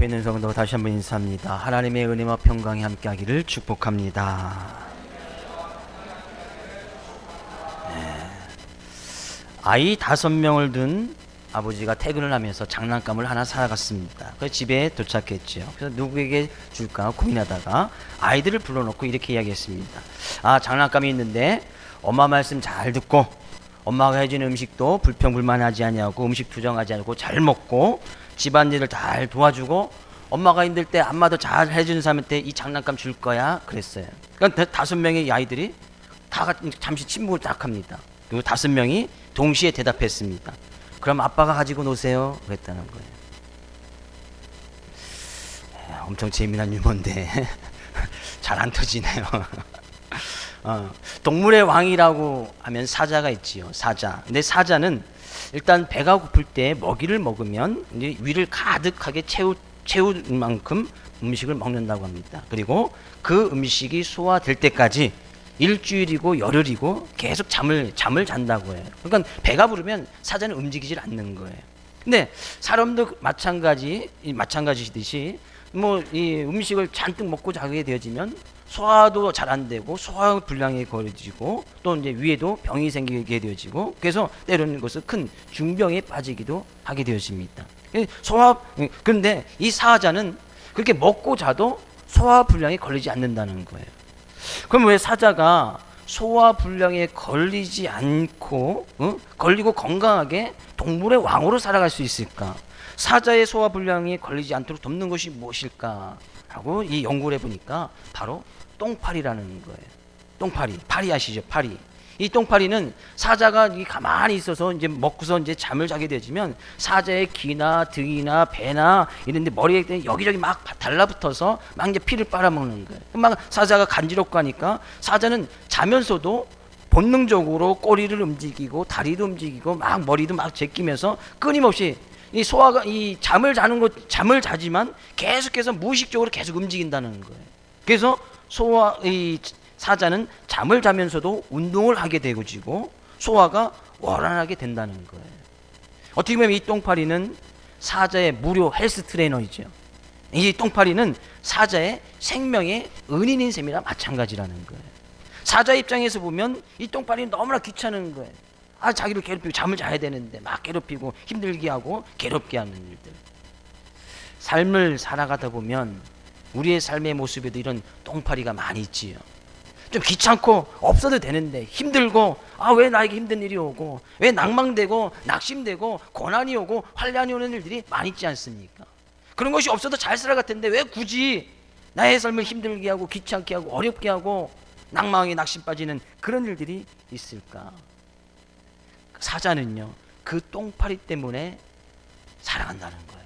있는 성도 다시 한번 인사합니다. 하나님의 은혜와 평강이 함께하기를 축복합니다. 아이 5명을 둔 아버지가 퇴근을 하면서 장난감을 하나 사갔습니다. 그래서 집에 도착했죠. 그래서 누구에게 줄까 고민하다가 아이들을 불러놓고 이렇게 이야기했습니다. 장난감이 있는데 엄마 말씀 잘 듣고 엄마가 해주는 음식도 불평불만하지 아니하고 음식 투정하지 않고 잘 먹고 집안일을 잘 도와주고 엄마가 힘들 때 안마도 잘 해주는 사람한테 이 장난감 줄 거야 그랬어요. 그러니까 5명의 아이들이 다 잠시 침묵을 딱 합니다. 그리고 5명이 동시에 대답했습니다. 그럼 아빠가 가지고 노세요 그랬다는 거예요. 엄청 재미난 유머인데 잘 안 터지네요. 동물의 왕이라고 하면 사자가 있지요. 사자. 근데 사자는 일단 배가 고플 때 먹이를 먹으면 이제 위를 가득하게 채울 만큼 음식을 먹는다고 합니다. 그리고 그 음식이 소화될 때까지 일주일이고 열흘이고 계속 잠을 잔다고 해요. 그러니까 배가 부르면 사자는 움직이질 않는 거예요. 근데 사람도 마찬가지듯이 뭐 이 음식을 잔뜩 먹고 자게 되어지면 소화도 잘 안 되고 소화 불량이 걸려지고 또 이제 위에도 병이 생기게 되어지고 그래서 때로는 것은 큰 중병에 빠지기도 하게 되어집니다. 그런데 이 사자는 그렇게 먹고 자도 소화 불량이 걸리지 않는다는 거예요. 그럼 왜 사자가 소화 불량에 걸리지 않고 걸리고 건강하게 동물의 왕으로 살아갈 수 있을까? 사자의 소화 불량이 걸리지 않도록 돕는 것이 무엇일까? 하고 이 연구를 해보니까 바로 똥파리라는 거예요. 똥파리, 파리 아시죠? 파리. 이 똥파리는 사자가 가만히 있어서 이제 먹고서 이제 잠을 자게 되지면 사자의 귀나 등이나 배나 이런데 머리에 여기저기 막 달라붙어서 막 이제 피를 빨아먹는 거예요. 막 사자가 간지럽고 하니까 사자는 자면서도 본능적으로 꼬리를 움직이고 다리도 움직이고 막 머리도 막 제끼면서 끊임없이 이 소화가 이 잠을 자지만 계속해서 무의식적으로 계속 움직인다는 거예요. 그래서 이 사자는 잠을 자면서도 운동을 하게 되고 소화가 원활하게 된다는 거예요. 어떻게 보면 이 똥파리는 사자의 무료 헬스 트레이너이죠. 이 똥파리는 사자의 생명의 은인인 셈이나 마찬가지라는 거예요. 사자 입장에서 보면 이 똥파리는 너무나 귀찮은 거예요. 자기를 괴롭히고 잠을 자야 되는데 막 괴롭히고 힘들게 하고 괴롭게 하는 일들. 삶을 살아가다 보면 우리의 삶의 모습에도 이런 똥파리가 많이 있지요. 좀 귀찮고 없어도 되는데 힘들고 왜 나에게 힘든 일이 오고 왜 낭망되고 낙심되고 고난이 오고 환난이 오는 일들이 많이 있지 않습니까? 그런 것이 없어도 잘 살아갈 텐데 왜 굳이 나의 삶을 힘들게 하고 귀찮게 하고 어렵게 하고 낭망에 낙심 빠지는 그런 일들이 있을까? 사자는요 그 똥파리 때문에 살아간다는 거예요.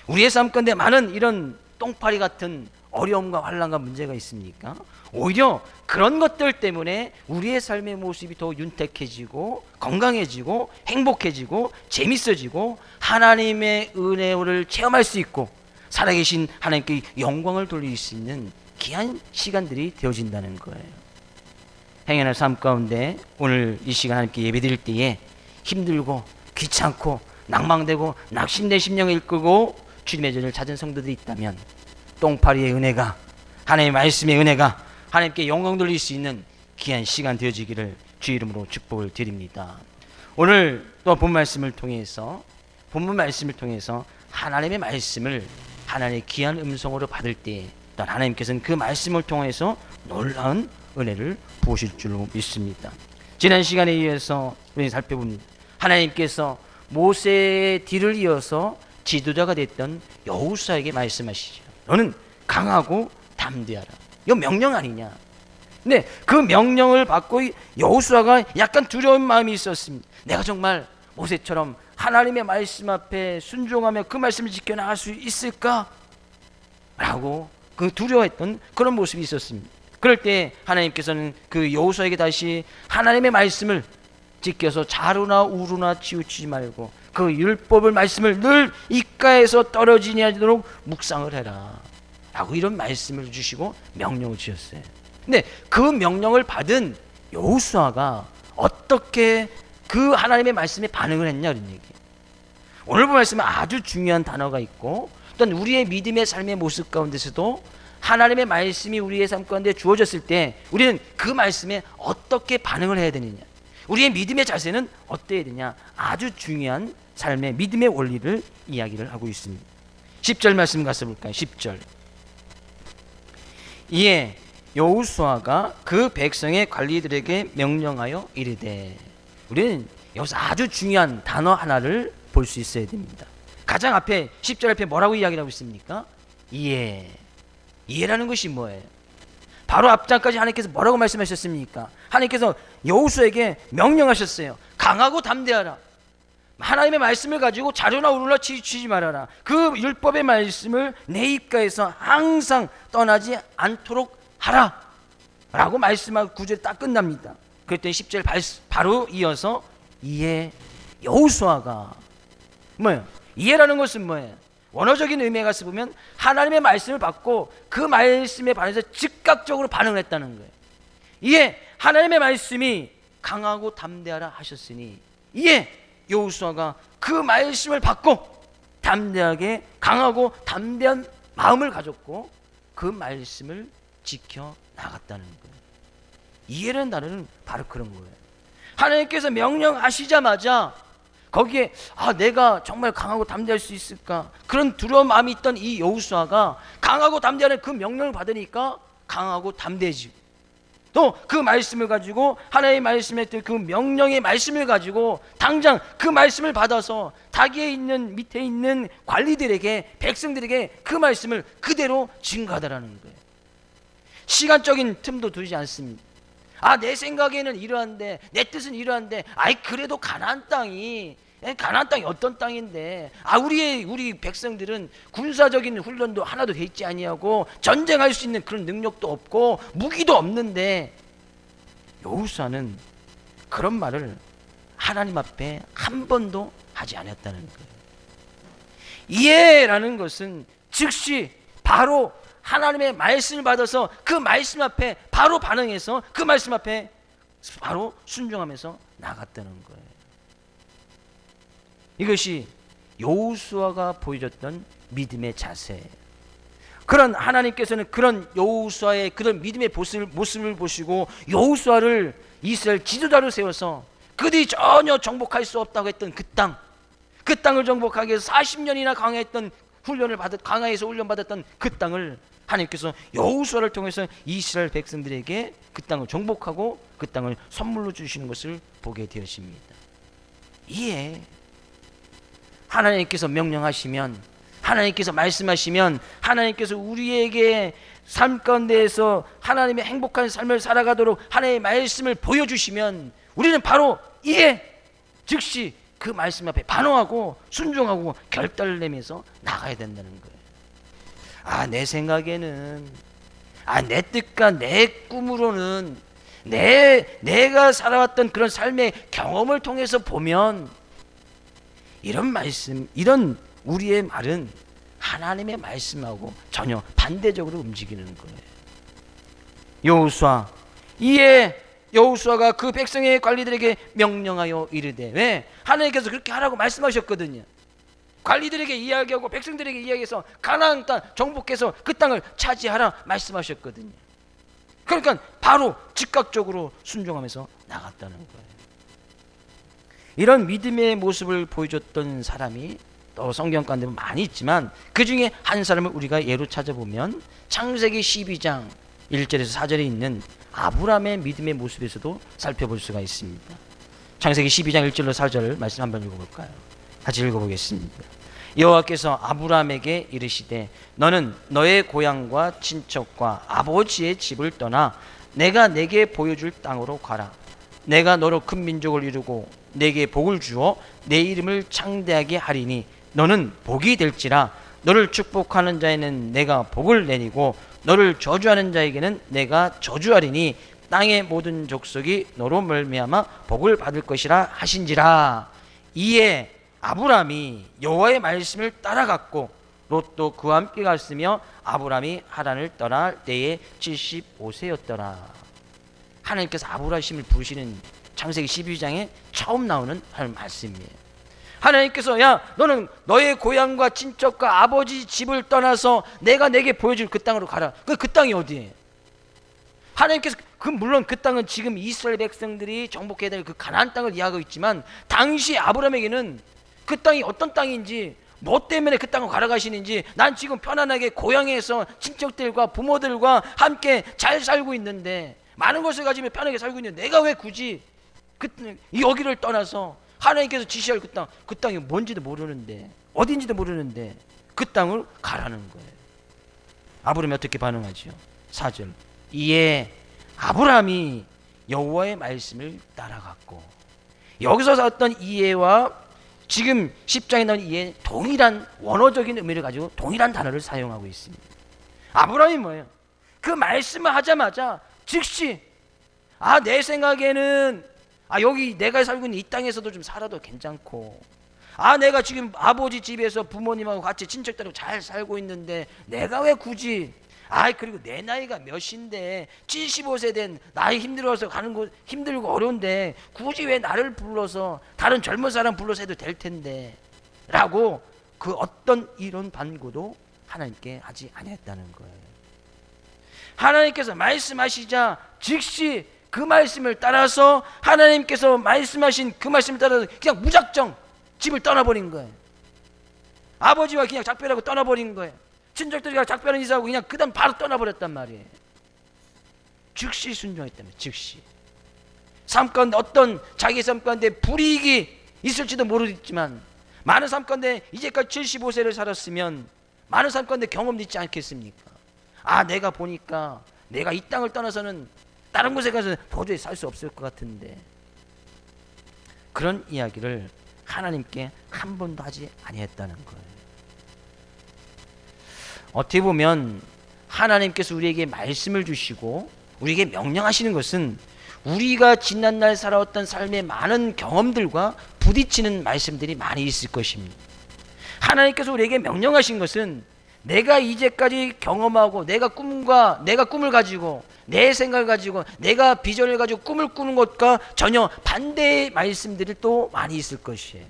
우리의 삶 가운데 많은 이런 똥파리 같은 어려움과 환난과 문제가 있습니까? 오히려 그런 것들 때문에 우리의 삶의 모습이 더 윤택해지고 건강해지고 행복해지고 재밌어지고 하나님의 은혜를 체험할 수 있고 살아계신 하나님께 영광을 돌릴 수 있는 귀한 시간들이 되어진다는 거예요. 행여나 삶 가운데 오늘 이 시간 하나님께 예배드릴 때에 힘들고 귀찮고 낭망되고 낙심된 심령을 이끌고 주님의 전을 찾은 성도들이 있다면 똥파리의 은혜가 하나님의 말씀의 은혜가 하나님께 영광 돌릴 수 있는 귀한 시간 되어지기를 주 이름으로 축복을 드립니다. 오늘 또 본문 말씀을 통해서 하나님의 말씀을 하나님의 귀한 음성으로 받을 때 하나님께서는 그 말씀을 통해서 놀라운 은혜를 부으실 줄로 믿습니다. 지난 시간에 이어서 우리 살펴봅니다. 하나님께서 모세의 뒤를 이어서 지도자가 됐던 여호수아에게 말씀하시죠. 너는 강하고 담대하라. 이거 명령 아니냐? 근데 그 명령을 받고 여호수아가 약간 두려운 마음이 있었습니다. 내가 정말 모세처럼 하나님의 말씀 앞에 순종하며 그 말씀을 지켜나갈 수 있을까? 라고 그 두려워했던 그런 모습이 있었습니다. 그럴 때 하나님께서는 그 여호수아에게 다시 하나님의 말씀을 지켜서 좌루나 우루나 치우치지 말고 그 율법을 말씀을 늘 입가에서 떨어지지 않도록 묵상을 해라 라고 이런 말씀을 주시고 명령을 주셨어요. 근데 그 명령을 받은 여호수아가 어떻게 그 하나님의 말씀에 반응을 했냐 그런 얘기예요. 오늘 본 말씀에 아주 중요한 단어가 있고 또한 우리의 믿음의 삶의 모습 가운데서도 하나님의 말씀이 우리의 삶 가운데 주어졌을 때 우리는 그 말씀에 어떻게 반응을 해야 되느냐, 우리의 믿음의 자세는 어때야 되냐, 아주 중요한 삶의 믿음의 원리를 이야기를 하고 있습니다. 10절 말씀 가서 볼까요? 10절. 이에 여호수아가 그 백성의 관리들에게 명령하여 이르되, 우리는 여기서 아주 중요한 단어 하나를 볼 수 있어야 됩니다. 가장 앞에 10절 앞에 뭐라고 이야기를 하고 있습니까? 이에. 이해라는 것이 뭐예요? 바로 앞장까지 하나님께서 뭐라고 말씀하셨습니까? 하나님께서 여호수아에게 명령하셨어요. 강하고 담대하라. 하나님의 말씀을 가지고 자료나 우르나 치지 말아라. 그 율법의 말씀을 내 입가에서 항상 떠나지 않도록 하라 라고 말씀하고 구절이 딱 끝납니다. 그랬더니 10절 바로 이어서 이에 여호수아가 뭐예요? 이해라는 것은 뭐예요? 원어적인 의미에 가서 보면 하나님의 말씀을 받고 그 말씀에 반해서 즉각적으로 반응을 했다는 거예요. 이에 하나님의 말씀이 강하고 담대하라 하셨으니, 이에 여호수아가 그 말씀을 받고 담대하게 강하고 담대한 마음을 가졌고 그 말씀을 지켜 나갔다는 거예요. 이해라는 단어는 바로 그런 거예요. 하나님께서 명령하시자마자 거기에 내가 정말 강하고 담대할 수 있을까, 그런 두려운 마음이 있던 이 여호수아가 강하고 담대하는 그 명령을 받으니까 강하고 담대해지고, 또 그 말씀을 가지고 하나님의 말씀에 그 명령의 말씀을 가지고 당장 그 말씀을 받아서 자기에 있는 밑에 있는 관리들에게, 백성들에게 그 말씀을 그대로 증거하다라는 거예요. 시간적인 틈도 두지 않습니다. 내 생각에는 이러한데, 내 뜻은 이러한데, 그래도 가나안 땅이 어떤 땅인데, 우리 백성들은 군사적인 훈련도 하나도 돼 있지 아니하고 전쟁할 수 있는 그런 능력도 없고 무기도 없는데, 여호수아는 그런 말을 하나님 앞에 한 번도 하지 않았다는 거예요. 이해라는 것은 즉시 바로 하나님의 말씀을 받아서 그 말씀 앞에 바로 반응해서 그 말씀 앞에 바로 순종하면서 나갔다는 거예요. 이것이 여호수아가 보여줬던 믿음의 자세. 그런 하나님께서는 그런 여호수아의 그런 믿음의 모습을 보시고 여호수아를 이스라엘 지도자로 세워서 그들이 전혀 정복할 수 없다고 했던 그 땅을 정복하기 위해서 40년이나 강화에서 훈련받았던 그 땅을 하나님께서 여호수아를 통해서 이스라엘 백성들에게 그 땅을 정복하고 그 땅을 선물로 주시는 것을 보게 되었습니다. 이에 하나님께서 명령하시면, 하나님께서 말씀하시면, 하나님께서 우리에게 삶 가운데에서 하나님의 행복한 삶을 살아가도록 하나님의 말씀을 보여주시면 우리는 바로 이에 즉시 그 말씀 앞에 반응하고 순종하고 결단을 내면서 나가야 된다는 거예요. 내 생각에는, 내 뜻과 내 꿈으로는, 내가 살아왔던 그런 삶의 경험을 통해서 보면 이런 말씀, 이런 우리의 말은 하나님의 말씀하고 전혀 반대적으로 움직이는 거예요. 여호수아, 이에 여호수아가 그 백성의 관리들에게 명령하여 이르되, 왜? 하나님께서 그렇게 하라고 말씀하셨거든요. 관리들에게 이야기하고 백성들에게 이야기해서 가나안 땅 정복해서 그 땅을 차지하라 말씀하셨거든요. 그러니까 바로 즉각적으로 순종하면서 나갔다는 거예요. 이런 믿음의 모습을 보여줬던 사람이 또 성경 가운데 많이 있지만 그 중에 한 사람을 우리가 예로 찾아보면 창세기 12장 1절에서 4절에 있는 아브라함의 믿음의 모습에서도 살펴볼 수가 있습니다. 창세기 12장 1절로 4절 말씀 한번 읽어볼까요? 같이 읽어보겠습니다. 여호와께서 아브라함에게 이르시되, 너는 너의 고향과 친척과 아버지의 집을 떠나 내가 내게 보여줄 땅으로 가라. 내가 너로 큰 민족을 이루고 내게 복을 주어 내 이름을 창대하게 하리니 너는 복이 될지라. 너를 축복하는 자에는 내가 복을 내리고 너를 저주하는 자에게는 내가 저주하리니 땅의 모든 족속이 너로 말미암아 복을 받을 것이라 하신지라. 이에 아브라함이 여호와의 말씀을 따라갔고 롯도 그와 함께 갔으며 아브라함이 하란을 떠날 때에 75세였더라. 하나님께서 아브라함을 부르시는 창세기 12장에 처음 나오는 말씀이에요. 하나님께서 야 너는 너의 고향과 친척과 아버지 집을 떠나서 내가 내게 보여줄 그 땅으로 가라. 그 땅이 어디에? 하나님께서 물론 그 땅은 지금 이스라엘 백성들이 정복해야 될 그 가나안 땅을 이야기하고 있지만 당시 아브라함에게는 그 땅이 어떤 땅인지 뭐 때문에 그 땅을 가라가시는지 난 지금 편안하게 고향에서 친척들과 부모들과 함께 잘 살고 있는데 많은 것을 가지며 편하게 살고 있는데 내가 왜 굳이 여기를 떠나서 하나님께서 지시할 그 땅이 뭔지도 모르는데 어딘지도 모르는데 그 땅을 가라는 거예요. 아브라함이 어떻게 반응하죠? 4절 이에 아브라함이 여호와의 말씀을 따라갔고 여기서 나왔던 이해와 지금 10장에 나온 이해 동일한 원어적인 의미를 가지고 동일한 단어를 사용하고 있습니다. 아브라함이 뭐예요? 그 말씀을 하자마자 즉시 내 생각에는 여기 내가 살고 있는 이 땅에서도 좀 살아도 괜찮고 내가 지금 아버지 집에서 부모님하고 같이 친척들하고 잘 살고 있는데 내가 왜 굳이 그리고 내 나이가 몇인데 75세 된 나이 힘들어서 가는 곳 힘들고 어려운데 굳이 왜 나를 불러서 다른 젊은 사람 불러서 해도 될 텐데 라고 그 어떤 이런 반고도 하나님께 하지 아니했다는 거예요. 하나님께서 말씀하시자 즉시 그 말씀을 따라서 하나님께서 말씀하신 그 말씀을 따라서 그냥 무작정 집을 떠나버린 거예요. 아버지와 그냥 작별하고 떠나버린 거예요. 친척들이 작별한 인사하고 그냥 그 다음 바로 떠나버렸단 말이에요. 즉시 순종했다며. 즉시 삶 가운데 어떤 자기 삶 가운데 불이익이 있을지도 모르겠지만 많은 삶 가운데 이제까지 75세를 살았으면 많은 삶 가운데 경험도 있지 않겠습니까? 내가 보니까 내가 이 땅을 떠나서는 다른 곳에 가서 도저히 살 수 없을 것 같은데 그런 이야기를 하나님께 한 번도 하지 아니했다는 거예요. 어떻게 보면 하나님께서 우리에게 말씀을 주시고 우리에게 명령하시는 것은 우리가 지난날 살아왔던 삶의 많은 경험들과 부딪히는 말씀들이 많이 있을 것입니다. 하나님께서 우리에게 명령하신 것은 내가 이제까지 경험하고 내가 꿈을 가지고 내 생각을 가지고 내가 비전을 가지고 꿈을 꾸는 것과 전혀 반대의 말씀들이 또 많이 있을 것이에요.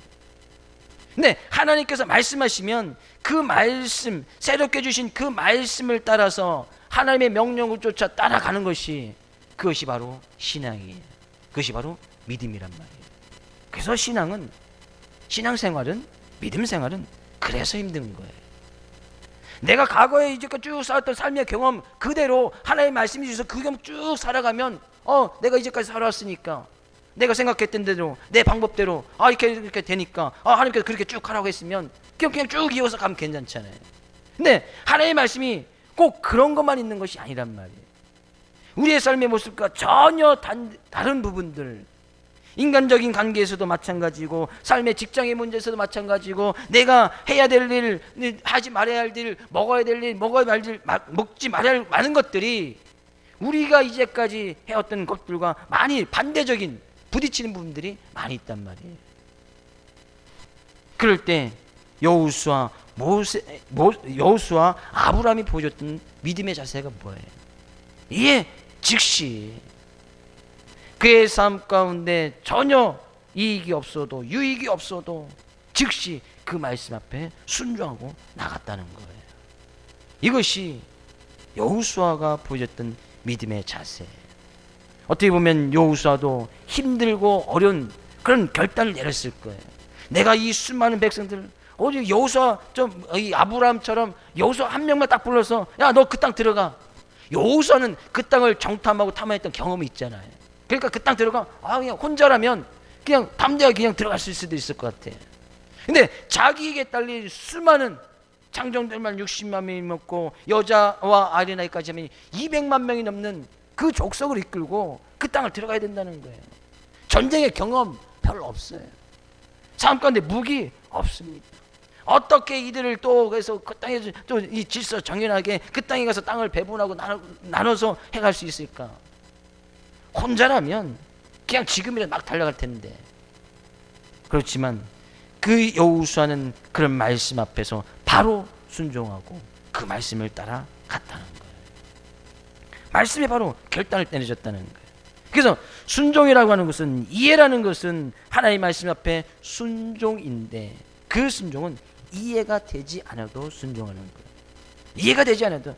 근데 하나님께서 말씀하시면 그 말씀, 새롭게 주신 그 말씀을 따라서 하나님의 명령을 쫓아 따라가는 것이 그것이 바로 신앙이에요. 그것이 바로 믿음이란 말이에요. 그래서 신앙생활은 믿음 생활은 그래서 힘든 거예요. 내가 과거에 이제까지 쭉 살았던 삶의 경험 그대로 하나님의 말씀이 주셔서 그 경험 쭉 살아가면 내가 이제까지 살아왔으니까 내가 생각했던 대로 내 방법대로 이렇게 되니까 하나님께서 그렇게 쭉 하라고 했으면 그냥 쭉 이어서 가면 괜찮잖아요. 근데 하나님의 말씀이 꼭 그런 것만 있는 것이 아니란 말이에요. 우리의 삶의 모습과 전혀 다른 부분들, 인간적인 관계에서도 마찬가지고 삶의 직장의 문제에서도 마찬가지고 내가 해야 될 일, 하지 말아야 할 일, 먹어야 될 일, 먹지 말아야 할 많은 것들이 우리가 이제까지 해왔던 것들과 많이 반대적인 부딪히는 부분들이 많이 있단 말이에요. 그럴 때 여호수아 아브라함이 보여줬던 믿음의 자세가 뭐예요? 이에 즉시 그의 삶 가운데 전혀 이익이 없어도 유익이 없어도 즉시 그 말씀 앞에 순종하고 나갔다는 거예요. 이것이 여호수아가 보여줬던 믿음의 자세예요. 어떻게 보면 여호수아도 힘들고 어려운 그런 결단을 내렸을 거예요. 내가 이 수많은 백성들 어디 여호수아 이 아브라함처럼 여호수아 한 명만 딱 불러서 야 너 그 땅 들어가. 여호수아는 그 땅을 정탐하고 탐험했던 경험이 있잖아요. 그러니까 그 땅 들어가 그냥 혼자라면 그냥 담대하게 그냥 들어갈 수도 있을 것 같아. 근데 자기에게 딸린 수많은 장정들만 60만 명이 넘고 여자와 아이나이까지 하면 200만 명이 넘는 그 족속을 이끌고 그 땅을 들어가야 된다는 거예요. 전쟁의 경험 별로 없어요. 삶 가운데 무기 없습니다. 어떻게 이들을 또 그래서 그 땅에서 또 이 질서 정연하게 그 땅에 가서 땅을 배분하고 나눠서 해갈 수 있을까? 혼자라면 그냥 지금이라도 막 달려갈 텐데. 그렇지만 그 여호수아는 그런 말씀 앞에서 바로 순종하고 그 말씀을 따라 갔다는 거예요. 말씀에 바로 결단을 내려줬다는 거예요. 그래서 순종이라고 하는 것은, 이해라는 것은 하나님의 말씀 앞에 순종인데, 그 순종은 이해가 되지 않아도 순종하는 거예요. 이해가 되지 않아도,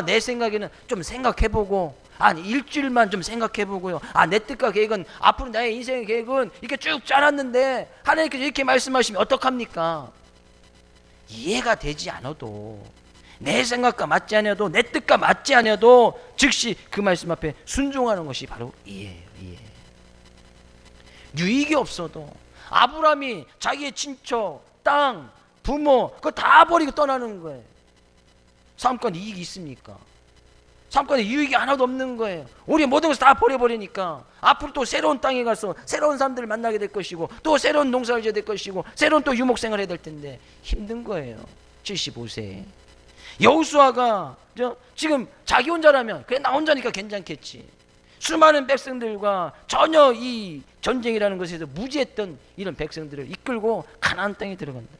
내 생각에는 좀 생각해보고, 일주일만 좀 생각해보고요. 내 뜻과 계획은, 앞으로 나의 인생의 계획은 이렇게 쭉 짜놨는데 하나님께서 이렇게 말씀하시면 어떡합니까? 이해가 되지 않아도, 내 생각과 맞지 않아도, 내 뜻과 맞지 않아도 즉시 그 말씀 앞에 순종하는 것이 바로 이해예요. 이해. 유익이 없어도 아브라함이 자기의 친척, 땅, 부모 그거 다 버리고 떠나는 거예요. 삶가운데 이익이 있습니까? 삶가운데 유익이 하나도 없는 거예요. 우리 모든 것을 다 버려버리니까 앞으로 또 새로운 땅에 가서 새로운 사람들을 만나게 될 것이고, 또 새로운 농사를 지어야 될 것이고, 새로운 또 유목생활을 해야 될 텐데 힘든 거예요. 75세에 여호수아가 지금 자기 혼자라면 그래 나 혼자니까 괜찮겠지, 수많은 백성들과 전혀 이 전쟁이라는 것에서 무지했던 이런 백성들을 이끌고 가나안 땅에 들어간다.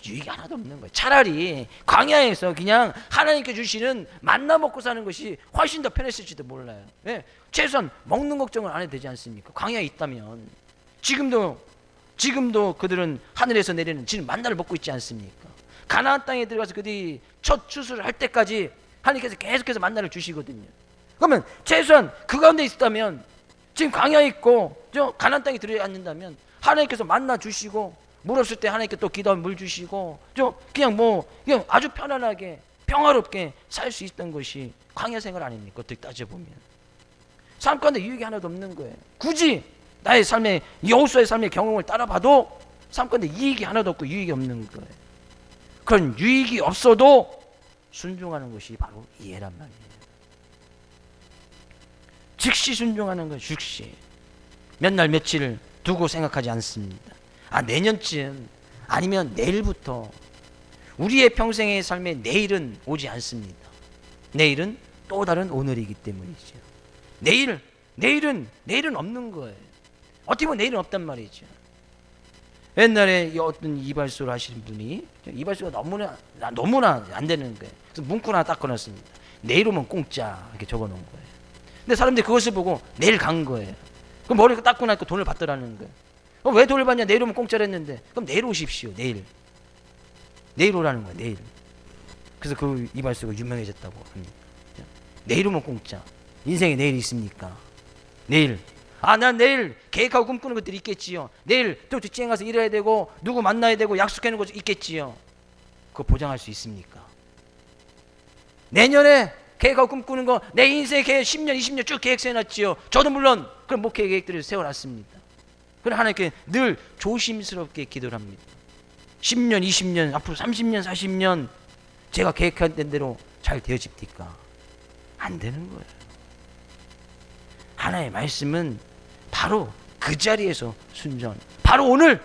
유익이 하나도 없는 거예요. 차라리 광야에서 그냥 하나님께 주시는 만나 먹고 사는 것이 훨씬 더 편했을지도 몰라요. 네? 최소한 먹는 걱정을 안 해도 되지 않습니까? 광야에 있다면. 지금도 그들은 하늘에서 내리는 지금 만나를 먹고 있지 않습니까? 가나안 땅에 들어가서 그들이 첫 추수를 할 때까지 하나님께서 계속해서 만나를 주시거든요. 그러면 최소한 그 가운데 있다면, 지금 광야에 있고 가나안 땅에 들어앉는다면 하나님께서 만나 주시고, 물 없을 때 하나님께 또 기도하면 물 주시고, 그냥 아주 편안하게 평화롭게 살 수 있던 것이 광야 생활 아닙니까? 어떻게 따져보면 삶 가운데 유익이 하나도 없는 거예요. 굳이 나의 삶의, 여호수아의 삶의 경험을 따라봐도 삶 가운데 이익이 하나도 없고 유익이 없는 거예요. 그런 유익이 없어도 순종하는 것이 바로 이해란 말이에요. 즉시 순종하는 거예요. 즉시. 몇 날 며칠을 두고 생각하지 않습니다. 내년쯤 아니면 내일부터. 우리의 평생의 삶에 내일은 오지 않습니다. 내일은 또 다른 오늘이기 때문이죠. 내일은 없는 거예요. 어떻게 보면 내일은 없단 말이죠. 옛날에 어떤 이발소를 하시는 분이, 이발소가 너무나 안 되는 거예요. 그래서 문구 하나 딱 꺼놨습니다. 내일 오면 공짜, 이렇게 적어 놓은 거예요. 근데 사람들이 그것을 보고 내일 간 거예요. 그럼 머리가 닦고 나니까 돈을 받더라는 거예요. 왜 돈을 받냐? 내일 오면 공짜로 했는데. 그럼 내일 오십시오. 내일 오라는 거예요. 내일. 그래서 그 이발소가 유명해졌다고 합니다. 내일 오면 공짜. 인생에 내일이 있습니까? 내일. 난 내일 계획하고 꿈꾸는 것들이 있겠지요. 내일 또 직장에 가서 일해야 되고, 누구 만나야 되고, 약속해놓은 것이 있겠지요. 그거 보장할 수 있습니까? 내년에 계획하고 꿈꾸는 거, 내 인생의 계획 10년, 20년 쭉 계획 세워놨지요. 저도 물론 그런 목회 계획들을 세워놨습니다. 그럼 하나님께 늘 조심스럽게 기도를 합니다. 10년, 20년, 앞으로 30년, 40년 제가 계획한 대로 잘 되어집니까? 안 되는 거예요. 하나님의 말씀은 바로 그 자리에서 순종. 바로 오늘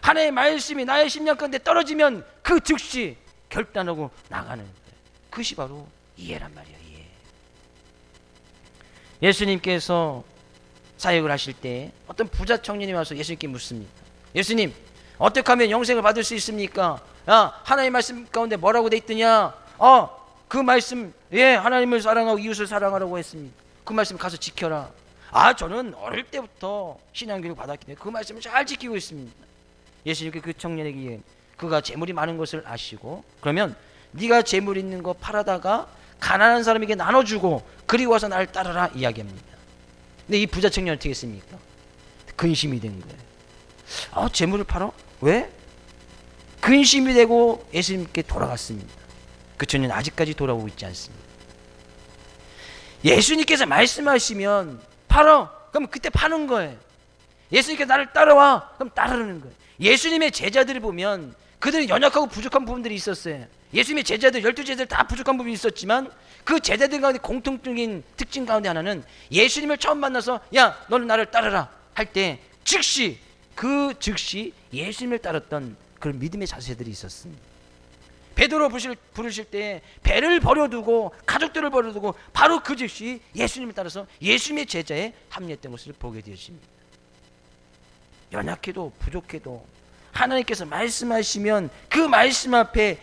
하나님의 말씀이 나의 심령 가운데 떨어지면 그 즉시 결단하고 나가는 거예요. 그것이 바로 이해란 말이에요. 이해. 예수님께서 사역을 하실 때 어떤 부자 청년이 와서 예수님께 묻습니다. 예수님, 어떻게 하면 영생을 받을 수 있습니까? 하나님의 말씀 가운데 뭐라고 돼 있더냐? 그 말씀, 하나님을 사랑하고 이웃을 사랑하라고 했습니다. 그 말씀 가서 지켜라. 저는 어릴 때부터 신앙교육 받았기 때문에 그 말씀을 잘 지키고 있습니다. 예수님께 그 청년에게, 그가 재물이 많은 것을 아시고, 그러면 네가 재물 있는 거 팔아다가 가난한 사람에게 나눠주고 그리고 와서 나를 따르라 이야기합니다. 근데 이 부자 청년은 어떻게 했습니까? 근심이 된 거예요. 재물을 팔아? 왜? 근심이 되고 예수님께 돌아갔습니다. 그 청년은 아직까지 돌아오고 있지 않습니다. 예수님께서 말씀하시면 팔아. 그럼 그때 파는 거예요. 예수님께서 나를 따라와. 그럼 따르는 거예요. 예수님의 제자들을 보면 그들은 연약하고 부족한 부분들이 있었어요. 예수님의 제자들, 12제자들 다 부족한 부분이 있었지만 그 제자들 가운데 공통적인 특징 가운데 하나는 예수님을 처음 만나서 너는 나를 따르라 할 때 즉시 예수님을 따랐던 그런 믿음의 자세들이 있었습니다. 베드로 부르실 때 배를 버려두고 가족들을 버려두고 바로 그 즉시 예수님을 따라서 예수님의 제자에 합류했던 것을 보게 되었습니다. 연약해도 부족해도 하나님께서 말씀하시면 그 말씀 앞에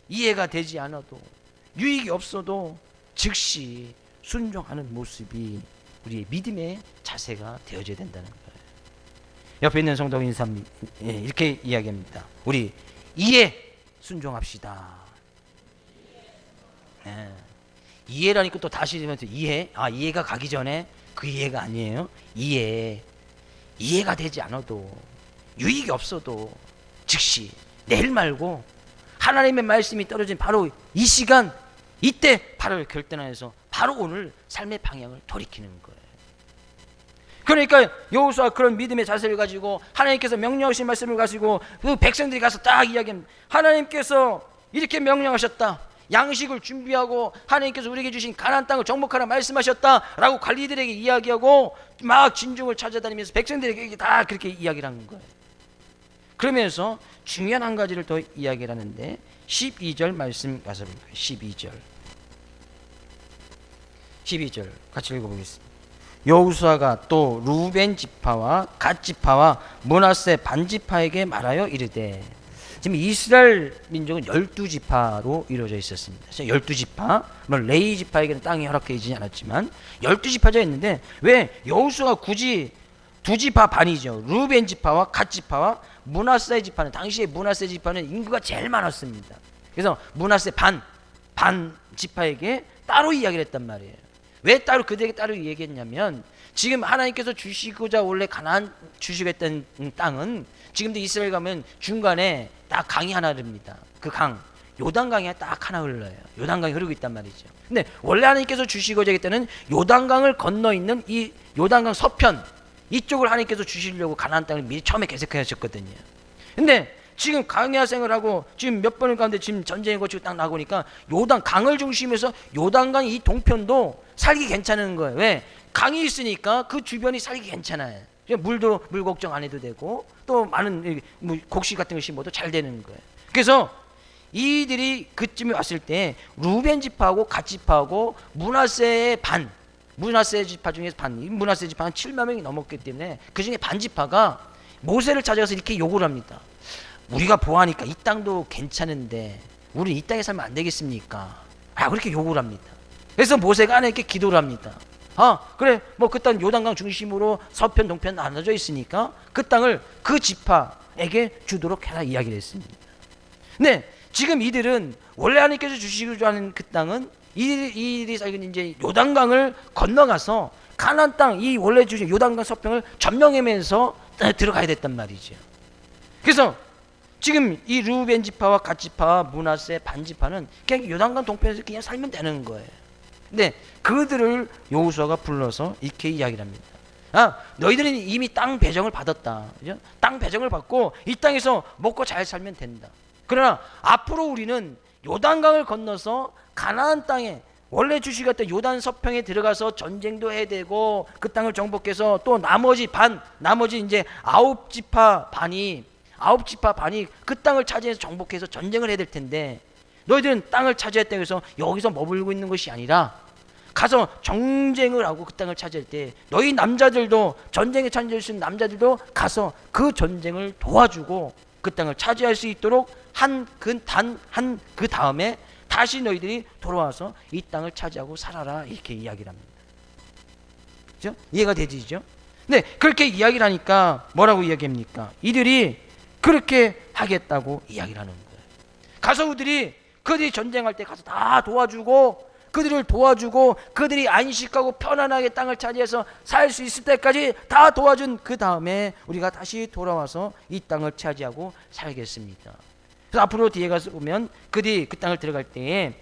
이해가 되지 않아도, 유익이 없어도 즉시 순종하는 모습이 우리의 믿음의 자세가 되어져야 된다는 거예요. 옆에 있는 성도 인사 이렇게 이야기합니다. 우리 이해 순종합시다. 네. 이해라니까 또 다시 이해. 이해가 가기 전에 그 이해가 아니에요. 이해가 되지 않아도 유익이 없어도 즉시 내일 말고 하나님의 말씀이 떨어진 바로 이 시간 이때 바로 결단해서 바로 오늘 삶의 방향을 돌이키는 거예요. 그러니까 여호수아 그런 믿음의 자세를 가지고 하나님께서 명령하신 말씀을 가지고 그 백성들이 가서 딱 이야기합니다. 하나님께서 이렇게 명령하셨다. 양식을 준비하고 하나님께서 우리에게 주신 가나안 땅을 정복하라 말씀하셨다라고 관리들에게 이야기하고 막 진중을 찾아다니면서 백성들에게 다 그렇게 이야기를 하는 거예요. 그러면서 중요한 한 가지를 더 이야기를 하는데 12절 말씀 가서 볼까요? 12절 같이 읽어보겠습니다. 여호수아가 또 루벤 지파와 갓 지파와 므낫세 반 지파에게 말하여 이르되, 지금 이스라엘 민족은 12지파로 이루어져 있었습니다. 12지파, 레위 지파에게는 땅이 허락되지 않았지만 12지파가 있는데 왜 여호수아가 굳이 2지파 반이죠. 루벤 지파와 갓 지파와 므낫세 지파는, 당시에 므낫세 지파는 인구가 제일 많았습니다. 그래서 므낫세 반 지파에게 따로 이야기를 했단 말이에요. 왜 따로 그들에게 따로 얘기했냐면, 지금 하나님께서 주시고자 원래 가나안 주시겠다는 땅은 지금도 이스라엘 가면 중간에 딱 강이 하나 흐릅니다. 그 강, 요단강이 딱 하나 흘러요. 요단강이 흐르고 있단 말이죠. 근데 원래 하나님께서 주시고자 했다는 요단강을 건너 있는 이 요단강 서편 이쪽을 하나님께서 주시려고 가나안 땅을 미리 처음에 계획하셨거든요. 근데 지금 강야 생활하고 지금 몇 번을 가운데 지금 전쟁을 거치고 딱 나오니까 요단 강을 중심해서 요단강 이 동편도 살기 괜찮은 거예요. 왜? 강이 있으니까 그 주변이 살기 괜찮아요. 물도 물 걱정 안 해도 되고 또 많은 곡식 같은 거 심어도 잘 되는 거예요. 그래서 이들이 그쯤에 왔을 때 루벤 지파하고 갓 지파하고 므낫세 지파 중에서 므낫세 지파는 7만 명이 넘었기 때문에 그 중에 반 지파가 모세를 찾아가서 이렇게 요구를 합니다. 우리가 보아하니까 이 땅도 괜찮은데 우리 이 땅에 살면 안 되겠습니까? 그렇게 요구를 합니다. 그래서 모세가 하나님께 기도를 합니다. 그래, 그 땅 요단강 중심으로 서편 동편 나눠져 있으니까 그 땅을 그 지파에게 주도록 해라 이야기를 했습니다. 근데 지금 이들은 원래 하나님께서 주시고자 하는 그 땅은 이들이 살고 이제 요단강을 건너가서 가나안 땅, 이 원래 주신 요단강 서편을 점령하면서 들어가야 됐단 말이죠. 그래서 지금 이 루벤 지파와 갓 지파와 므낫세 반 지파는 그냥 요단강 동편에서 그냥 살면 되는 거예요. 근데 그들을 여호수아가 불러서 이렇게 이야기를 합니다. 너희들은 이미 땅 배정을 받았다. 그죠? 땅 배정을 받고 이 땅에서 먹고 잘 살면 된다. 그러나 앞으로 우리는 요단강을 건너서 가나안 땅에 원래 주시겠다 요단 서평에 들어가서 전쟁도 해야 되고 그 땅을 정복해서 또 나머지 이제 9지파 반이 그 땅을 차지해서 정복해서 전쟁을 해야 될 텐데, 너희들은 땅을 차지했다 해서 여기서 머물고 있는 것이 아니라 가서 정쟁을 하고 그 땅을 차지할 때 너희 남자들도, 전쟁에 참여할 수 있는 남자들도 가서 그 전쟁을 도와주고 그 땅을 차지할 수 있도록 그 다음에 다시 너희들이 돌아와서 이 땅을 차지하고 살아라 이렇게 이야기를 합니다. 그죠? 이해가 되시죠? 근데 그렇게 이야기를 하니까 뭐라고 이야기합니까? 이들이 그렇게 하겠다고 이야기를 하는 거예요. 가서 그들이 전쟁할 때 가서 다 도와주고 그들이 안식하고 편안하게 땅을 차지해서 살 수 있을 때까지 다 도와준 그 다음에 우리가 다시 돌아와서 이 땅을 차지하고 살겠습니다. 그래서 앞으로 뒤에 가서 보면 그들이 그 땅을 들어갈 때에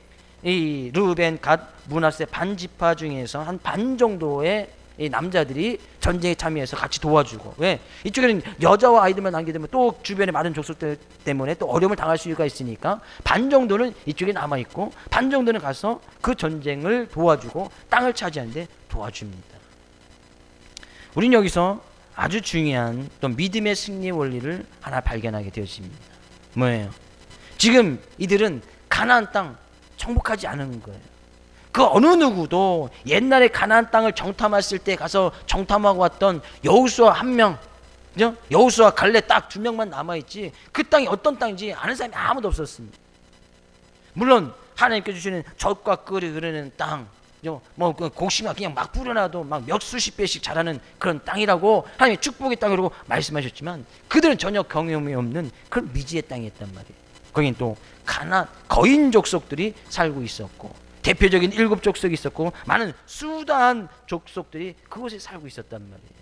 이 르우벤, 갓, 므낫세 반 지파 중에서 한 반 정도의 이 남자들이 전쟁에 참여해서 같이 도와주고, 왜? 이쪽에는 여자와 아이들만 남게 되면 또 주변의 많은 족속들 때문에 또 어려움을 당할 수가 있으니까 반 정도는 이쪽에 남아있고 반 정도는 가서 그 전쟁을 도와주고 땅을 차지하는데 도와줍니다. 우린 여기서 아주 중요한 또 믿음의 승리 원리를 하나 발견하게 되었습니다. 뭐예요? 지금 이들은 가나안 땅 정복하지 않은 거예요. 그 어느 누구도 옛날에 가나안 땅을 정탐했을 때 가서 정탐하고 왔던 여호수아 한 명, 여호수아 갈렙 딱 2명만 남아있지 그 땅이 어떤 땅인지 아는 사람이 아무도 없었습니다. 물론 하나님께 주시는 젖과 꿀이 흐르는 땅, 곡식만 그냥 막 뿌려놔도 막 몇 수십 배씩 자라는 그런 땅이라고 하나님의 축복의 땅이라고 말씀하셨지만 그들은 전혀 경험이 없는 그런 미지의 땅이었단 말이에요. 거긴 또 가나안 거인 족속들이 살고 있었고 대표적인 7 족속이 있었고 많은 수다한 족속들이 그곳에 살고 있었단 말이에요.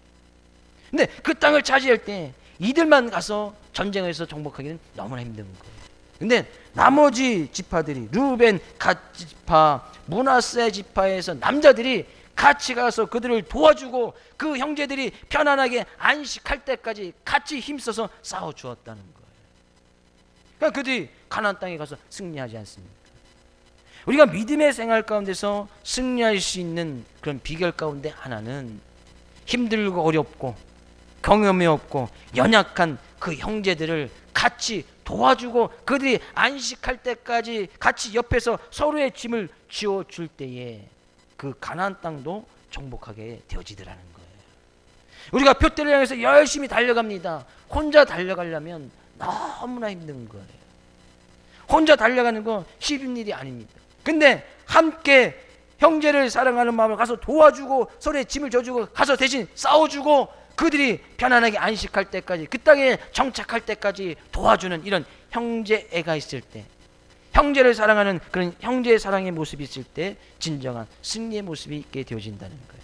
근데 그 땅을 차지할 때 이들만 가서 전쟁에서 정복하기는 너무나 힘든 거예요. 근데 나머지 지파들이 루벤, 갓 지파, 므낫세 지파에서 남자들이 같이 가서 그들을 도와주고 그 형제들이 편안하게 안식할 때까지 같이 힘써서 싸워 주었다는 거예요. 그러니까 그들이 가나안 땅에 가서 승리하지 않습니까? 우리가 믿음의 생활 가운데서 승리할 수 있는 그런 비결 가운데 하나는 힘들고 어렵고 경험이 없고 연약한 그 형제들을 같이 도와주고 그들이 안식할 때까지 같이 옆에서 서로의 짐을 지어줄 때에 그 가나안 땅도 정복하게 되어지더라는 거예요. 우리가 표대를 향해서 열심히 달려갑니다. 혼자 달려가려면 너무나 힘든 거예요. 혼자 달려가는 거 쉬운 일이 아닙니다. 근데 함께 형제를 사랑하는 마음을 가서 도와주고 서로의 짐을 져주고 가서 대신 싸워주고 그들이 편안하게 안식할 때까지 그 땅에 정착할 때까지 도와주는 이런 형제애가 있을 때 형제를 사랑하는 그런 형제의 사랑의 모습이 있을 때 진정한 승리의 모습이 있게 되어진다는 거예요.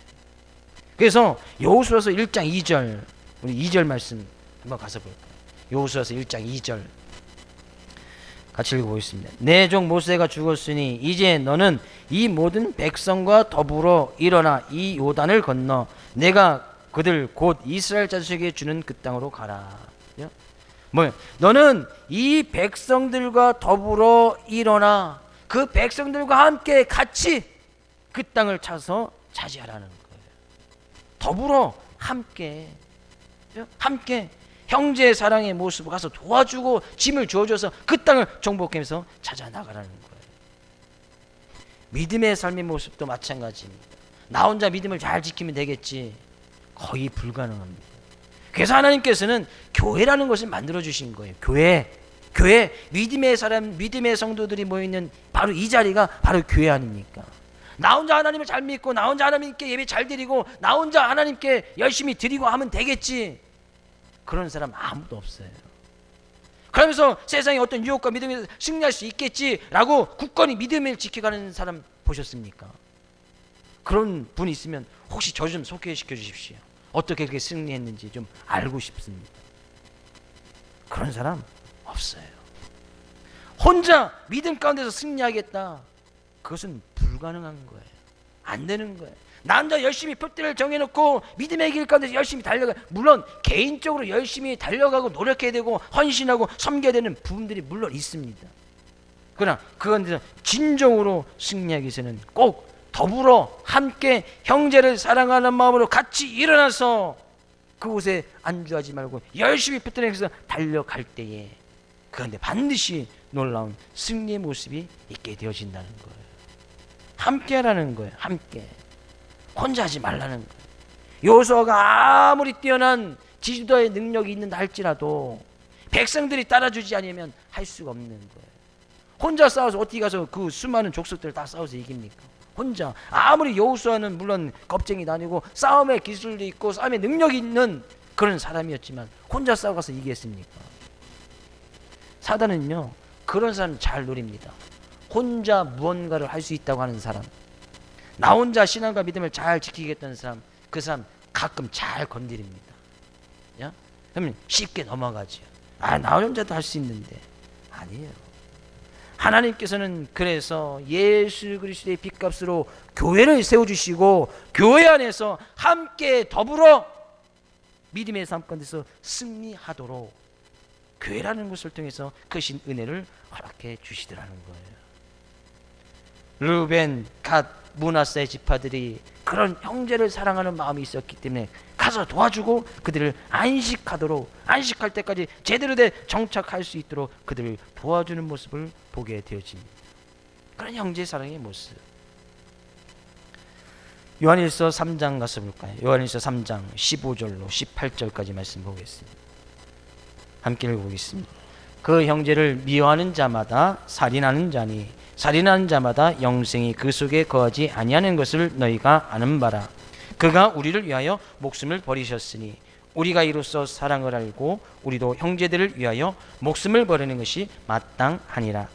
그래서 여호수아서 1장 2절 우리 2절 말씀 한번 가서 볼까요? 여호수아서 1장 2절 같이 읽어보겠습니다. 내 종 모세가 죽었으니 이제 너는 이 모든 백성과 더불어 일어나 이 요단을 건너 내가 그들 곧 이스라엘 자손에게 주는 그 땅으로 가라. 너는 이 백성들과 더불어 일어나 그 백성들과 함께 같이 그 땅을 차서 차지하라는 거예요. 더불어 함께 형제의 사랑의 모습을 가서 도와주고 짐을 주어줘서 그 땅을 정복하면서 찾아 나가라는 거예요. 믿음의 삶의 모습도 마찬가지입니다. 나 혼자 믿음을 잘 지키면 되겠지. 거의 불가능합니다. 그래서 하나님께서는 교회라는 것을 만들어 주신 거예요. 교회 믿음의 사람, 믿음의 성도들이 모이는 바로 이 자리가 바로 교회 아닙니까? 나 혼자 하나님을 잘 믿고 나 혼자 하나님께 예배 잘 드리고 나 혼자 하나님께 열심히 드리고 하면 되겠지. 그런 사람 아무도 없어요. 그러면서 세상에 어떤 유혹과 믿음에서 승리할 수 있겠지라고 굳건히 믿음을 지켜가는 사람 보셨습니까? 그런 분이 있으면 혹시 저 좀 소개시켜 주십시오. 어떻게 그렇게 승리했는지 좀 알고 싶습니다. 그런 사람 없어요. 혼자 믿음 가운데서 승리하겠다. 그것은 불가능한 거예요. 안 되는 거예요. 나 혼자 열심히 표대를 정해놓고 믿음의 길 가운데서 열심히 달려가. 물론 개인적으로 열심히 달려가고 노력해야 되고 헌신하고 섬겨야 되는 부분들이 물론 있습니다. 그러나 그건 진정으로 승리하기 위해서는 꼭 더불어 함께 형제를 사랑하는 마음으로 같이 일어나서 그곳에 안주하지 말고 열심히 표대에서 달려갈 때에 그런데 반드시 놀라운 승리의 모습이 있게 되어진다는 거예요. 함께라는 거예요. 함께. 혼자 하지 말라는 거예요. 여호수아가 아무리 뛰어난 지도의 능력이 있는다 할지라도 백성들이 따라주지 않으면 할 수가 없는 거예요. 혼자 싸워서 어떻게 가서 그 수많은 족속들을 다 싸워서 이깁니까? 혼자. 아무리 여호수아는 물론 겁쟁이 다니고 싸움의 기술도 있고 싸움의 능력이 있는 그런 사람이었지만 혼자 싸워가서 이기겠습니까? 사단은요 그런 사람 잘 노립니다. 혼자 무언가를 할 수 있다고 하는 사람, 나 혼자 신앙과 믿음을 잘 지키겠다는 사람, 그 사람 가끔 잘 건드립니다. 그러면 쉽게 넘어가죠. 나 혼자도 할 수 있는데. 아니에요. 하나님께서는 그래서 예수 그리스도의 핏값으로 교회를 세워주시고 교회 안에서 함께 더불어 믿음의 삶 가운데서 승리하도록 교회라는 것을 통해서 크신 은혜를 허락해 주시더라는 거예요. 루벤, 갓, 므낫세 지파들이 그런 형제를 사랑하는 마음이 있었기 때문에 가서 도와주고 그들을 안식할 때까지 제대로 된 정착할 수 있도록 그들을 도와주는 모습을 보게 되어집니다. 그런 형제 사랑의 모습. 요한일서 3장 가서 볼까요? 요한일서 3장 15절로 18절까지 말씀 보겠습니다. 함께 읽어보겠습니다. 그 형제를 미워하는 자마다 살인하는 자니 살인하는 자마다 영생이 그 속에 거하지 아니하는 것을 너희가 아는 바라. 그가 우리를 위하여 목숨을 버리셨으니 우리가 이로써 사랑을 알고 우리도 형제들을 위하여 목숨을 버리는 것이 마땅하니라.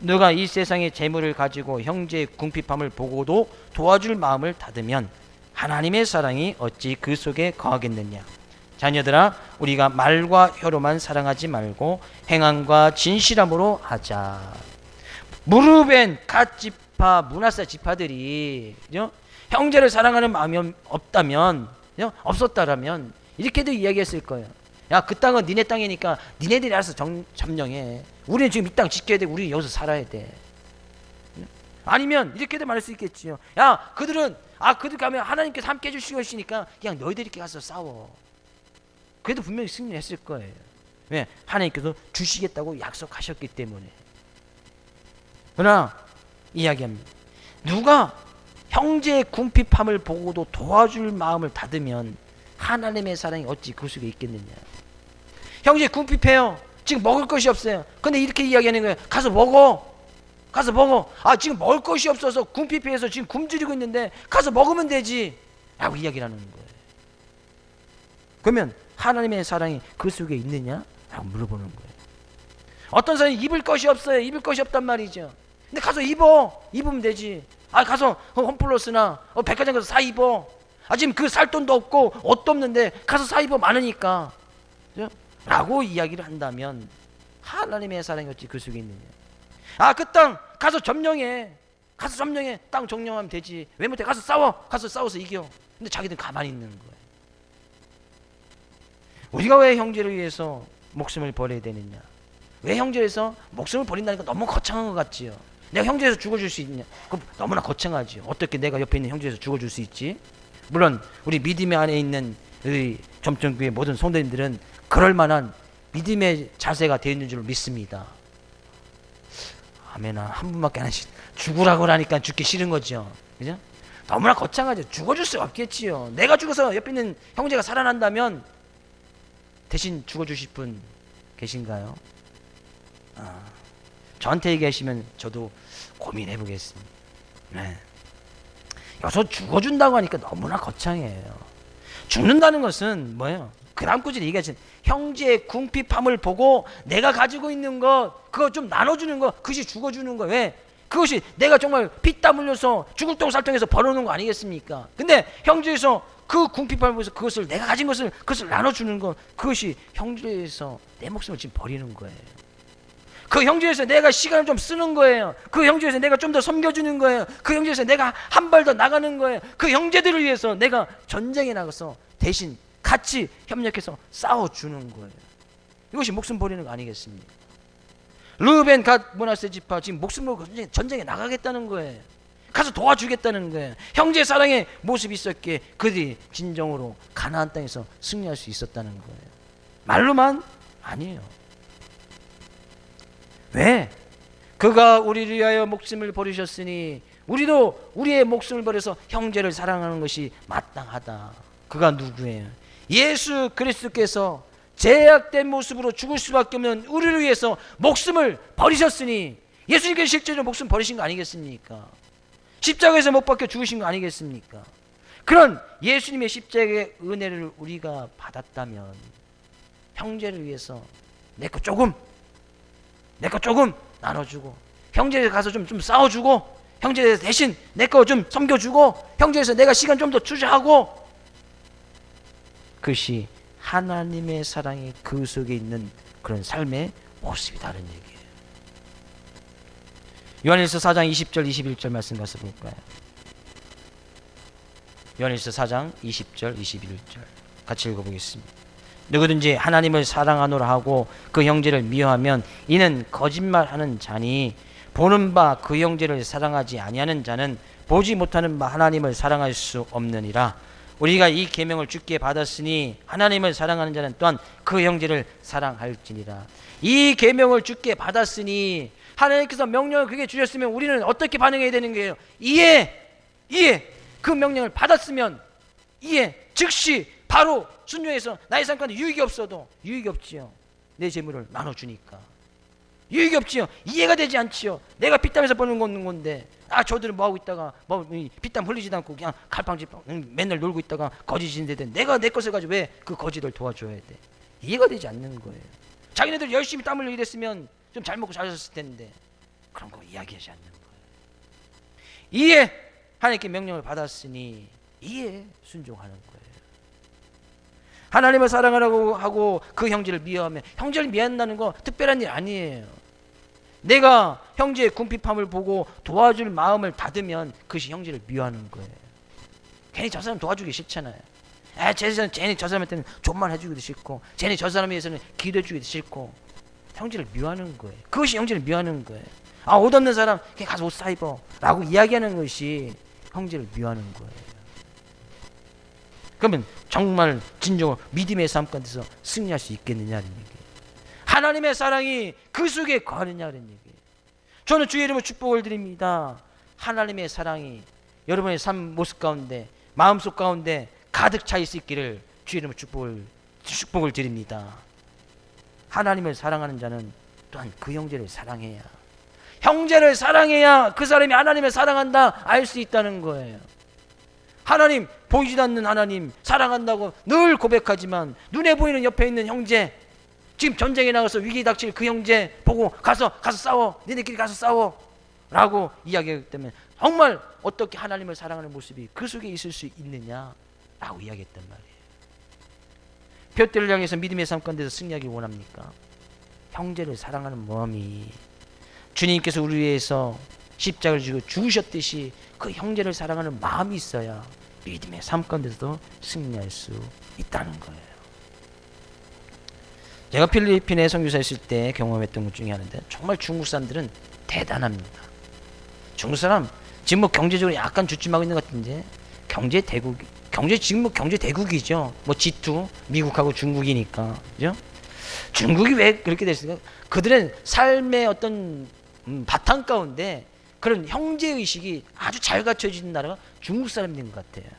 누가 이 세상의 재물을 가지고 형제의 궁핍함을 보고도 도와줄 마음을 닫으면 하나님의 사랑이 어찌 그 속에 거하겠느냐. 자녀들아, 우리가 말과 혀로만 사랑하지 말고 행함과 진실함으로 하자. 무르벤, 갓 지파, 므낫세 지파들이 형제를 사랑하는 마음이 없다면, 없었다라면 이렇게도 이야기했을 거예요. 야, 그 땅은 니네 땅이니까 니네들이 알아서 점령해. 우리는 지금 이 땅 지켜야 되고 우리는 여기서 살아야 돼. 아니면 이렇게도 말할 수 있겠지요. 야, 그들 가면 하나님께서 함께 해주시고 있으니까 그냥 너희들이 가서 싸워. 그래도 분명히 승리했을 거예요. 왜? 하나님께서 주시겠다고 약속하셨기 때문에. 그러나 이야기합니다. 누가 형제의 궁핍함을 보고도 도와줄 마음을 닫으면 하나님의 사랑이 어찌 그 속에 있겠느냐. 형제 궁핍해요. 지금 먹을 것이 없어요. 근데 이렇게 이야기하는 거예요. 가서 먹어. 가서 먹어. 지금 먹을 것이 없어서 궁핍해서 지금 굶주리고 있는데 가서 먹으면 되지 라고 이야기를 하는 거예요. 그러면 하나님의 사랑이 그 속에 있느냐? 라고 물어보는 거예요. 어떤 사람이 입을 것이 없어요. 입을 것이 없단 말이죠. 근데 가서 입으면 되지. 가서 홈플러스나 백화점 가서 사 입어. 지금 그 살 돈도 없고 옷도 없는데 가서 사 입어. 많으니까. 그죠? 라고 이야기를 한다면 하나님의 사랑이 어찌 그 속에 있느냐. 그 땅 가서 점령해. 가서 점령해. 땅 점령하면 되지. 왜 못해? 가서 싸워. 가서 싸워서 이겨. 근데 자기들 가만히 있는 거예요. 우리가 왜 형제를 위해서 목숨을 버려야 되느냐? 왜 형제에서 목숨을 버린다니까 너무 거창한 것 같지요. 내가 형제에서 죽어줄 수 있냐? 그거 너무나 거창하지요. 어떻게 내가 옆에 있는 형제에서 죽어줄 수 있지? 물론 우리 믿음의 안에 있는 우리 점점교회 모든 성도님들은 그럴 만한 믿음의 자세가 되어 있는 줄 믿습니다. 아멘아. 한 분밖에 안 하시. 죽으라고 하니까 죽기 싫은 거죠. 그죠? 너무나 거창하죠. 죽어줄 수 없겠지요. 내가 죽어서 옆에 있는 형제가 살아난다면 대신 죽어주실 분 계신가요? 저한테 얘기하시면 저도 고민해 보겠습니다. 네. 여기서 죽어준다고 하니까 너무나 거창해요. 죽는다는 것은 뭐예요? 그 다음 구절에 얘기하신 형제의 궁핍함을 보고 내가 가지고 있는 것 그거 좀 나눠주는 것, 그것이 죽어주는 거. 왜? 그것이 내가 정말 피땀 흘려서 죽을 똥 살똥해서 벌어놓은 거 아니겠습니까? 근데 형제에서 그 궁핍함을 보면서 그것을 내가 가진 것을 그것을 나눠주는 것, 그것이 형제에서 내 목숨을 지금 버리는 거예요. 그 형제에서 내가 시간을 좀 쓰는 거예요. 그 형제에서 내가 좀 더 섬겨주는 거예요. 그 형제에서 내가 한 발 더 나가는 거예요. 그 형제들을 위해서 내가 전쟁에 나가서 대신 같이 협력해서 싸워주는 거예요. 이것이 목숨 버리는 거 아니겠습니까? 르벤, 갓, 므낫세 지파 지금 목숨을 걸고 전쟁에 나가겠다는 거예요. 가서 도와주겠다는 거예요. 형제 사랑의 모습이 있었기에 그들이 진정으로 가나안 땅에서 승리할 수 있었다는 거예요. 말로만 아니에요. 왜? 그가 우리를 위하여 목숨을 버리셨으니 우리도 우리의 목숨을 버려서 형제를 사랑하는 것이 마땅하다. 그가 누구예요? 예수 그리스도께서 제약된 모습으로 죽을 수밖에 없는 우리를 위해서 목숨을 버리셨으니 예수님께서 실제로 목숨 버리신 거 아니겠습니까? 십자가에서 못 박혀 죽으신 거 아니겠습니까? 그런 예수님의 십자가의 은혜를 우리가 받았다면 형제를 위해서 내 거 조금 나눠주고 형제에 가서 좀 싸워주고 형제 대신 내 거 좀 섬겨주고 형제에서 내가 시간 좀 더 투자하고, 그것이 하나님의 사랑이 그 속에 있는 그런 삶의 모습이다는 얘기예요. 요한일서 4장 20절 21절 말씀 가서 볼까요? 요한일서 4장 20절 21절 같이 읽어보겠습니다. 누구든지 하나님을 사랑하노라 하고 그 형제를 미워하면 이는 거짓말하는 자니 보는 바 그 형제를 사랑하지 아니하는 자는 보지 못하는 바 하나님을 사랑할 수 없느니라. 우리가 이 계명을 주께 받았으니 하나님을 사랑하는 자는 또한 그 형제를 사랑할지니라. 이 계명을 주께 받았으니 하나님께서 명령을 그게 주셨으면 우리는 어떻게 반응해야 되는 거예요? 이해. 그 명령을 받았으면 이해. 즉시 바로 순종해서 나의 삶 가운데 유익이 없어도 유익이 없지요. 내 재물을 나눠주니까. 유익이 없지요. 이해가 되지 않지요. 내가 피땀에서 버는 건데 저들은 뭐하고 있다가 피땀 흘리지도 않고 그냥 갈팡질팡 맨날 놀고 있다가 거짓인데 내가 내 것을 가지고 왜 그 거짓을 도와줘야 돼. 이해가 되지 않는 거예요. 자기네들 열심히 땀 흘려 일했으면 좀 잘 먹고 잘 샀을 텐데 그런 거 이야기하지 않는 거예요. 이에 하나님께 명령을 받았으니 이에 순종하는 거예요. 하나님을 사랑하라고 하고 그 형제를 미워하면, 형제를 미워한다는 거 특별한 일 아니에요. 내가 형제의 궁핍함을 보고 도와줄 마음을 닫으면 그것이 형제를 미워하는 거예요. 괜히 저 사람 도와주기 싫잖아요. 쟤네 저 사람한테는 좀만 해주기도 싫고, 쟤네 저 사람에 대해서는 기도해주기도 싫고, 형제를 미워하는 거예요. 그것이 형제를 미워하는 거예요. 옷 없는 사람 그냥 가서 옷 사 입어 라고 이야기하는 것이 형제를 미워하는 거예요. 그러면 정말 진정으로 믿음의 삶 가운데서 승리할 수 있겠느냐는 얘기예요. 하나님의 사랑이 그 속에 거하느냐는 얘기예요. 저는 주의 이름으로 축복을 드립니다. 하나님의 사랑이 여러분의 삶 모습 가운데, 마음속 가운데 가득 차 있기를 주의 이름으로 축복을 드립니다. 하나님을 사랑하는 자는 또한 그 형제를 사랑해야, 형제를 사랑해야 그 사람이 하나님을 사랑한다 알 수 있다는 거예요. 하나님, 보이지도 않는 하나님 사랑한다고 늘 고백하지만 눈에 보이는 옆에 있는 형제, 지금 전쟁에 나가서 위기 닥칠 그 형제 보고 가서 싸워, 니네끼리 가서 싸워 라고 이야기하기 때문에 정말 어떻게 하나님을 사랑하는 모습이 그 속에 있을 수 있느냐 라고 이야기했단 말이에요. 뼈대를 향해서 믿음의 삶 가운데서 승리하기 원합니까? 형제를 사랑하는 마음이, 주님께서 우리 위해서 십자가를 지고 죽으셨듯이 그 형제를 사랑하는 마음이 있어야 믿음의 삶 가운데서도 승리할 수 있다는 거예요. 제가 필리핀에 선교사 있을 때 경험했던 것 중에 하나인데, 정말 중국 사람들은 대단합니다. 중국 사람 지금 뭐 경제적으로 약간 주춤하고 있는 것 같은데 지금 뭐 경제 대국이죠. 뭐 G2 미국하고 중국이니까, 그죠? 중국이 왜 그렇게 됐을까? 그들은 삶의 어떤 바탕 가운데 그런 형제 의식이 아주 잘 갖춰진 나라가 중국 사람인 것 같아요.